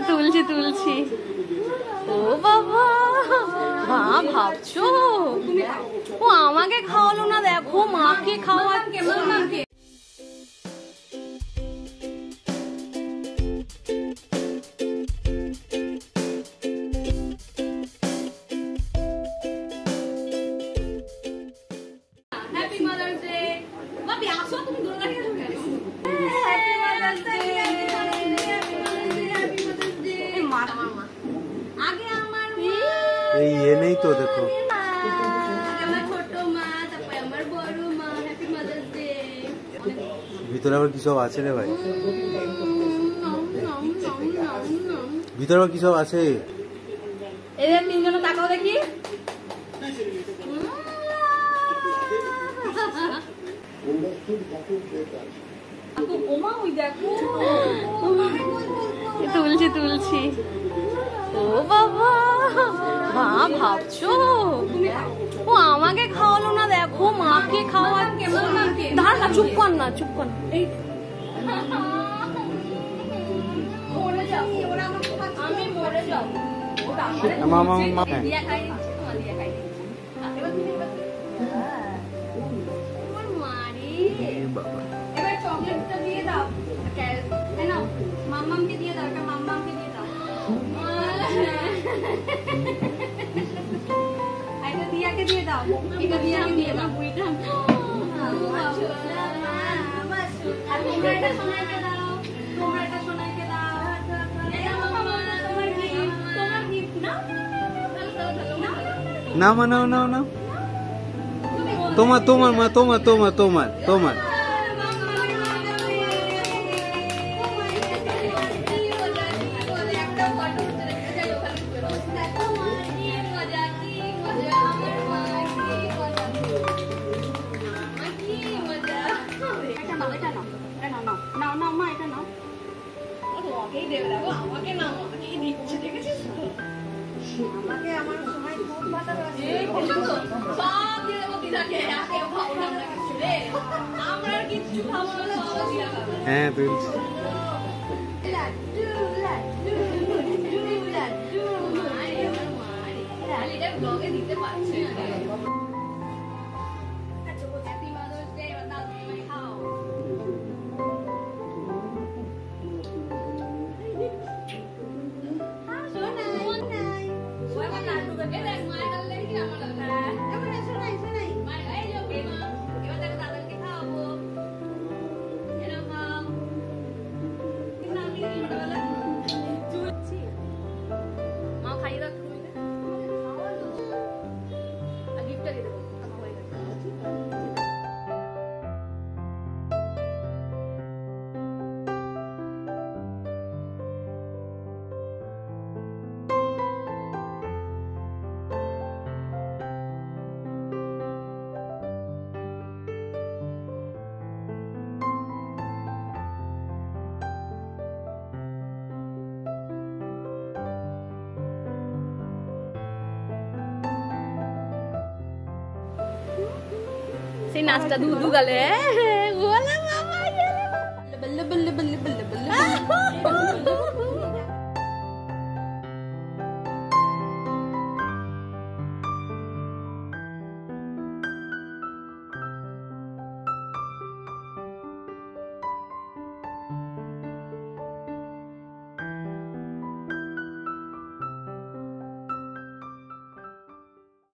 তুলছি তুলছি। ও বাবা, মা ভাবছো ও আমাকে খাওয়ালো না, দেখো মাকে খাওয়াচ্ছে। Happy mother's day. বাপি আসো, তুমি দূরে দাঁড়িয়ে আছো কেন? Happy mother's day. আগে আমার এই নেই তো, দেখো আমার ছোট মা, তারপরে আমার বড় মা। Happy mother's day. ভিতরে আবার কি সব আছে রে ভাই? ভিতরে আবার কি সব আছে? এদের তিনজন তাকাও দেখি। তুলছি তুলছি। ও বাবা, মা ভাবছো ও আমাকে খাওয়ালো না, দেখো মাকে খাওয়াচ্ছে। দাঁড়া না, চুপ কর না, চুপ কর। আমি মরে যাবো। এবার চকলেটটা দিয়ে দাও, মাম্মামকে দিয়ে দাও, এটা মাম্মামকে দিয়ে দাও। এটা দিয়াকে দিয়ে দাও, এটা দিয়াকে দিয়ে দাও। তোমরা এটা সোনাইকে দাও, তোমরা এটা সোনাইকে দাও। তোমার গিফট নাও নাও নাও নাও। তোমার তোমার মা, তোমার তোমার তোমার তোমার। হ্যাঁ তুলছি। দিতে পারছি সেই নাচটা দু দু গালে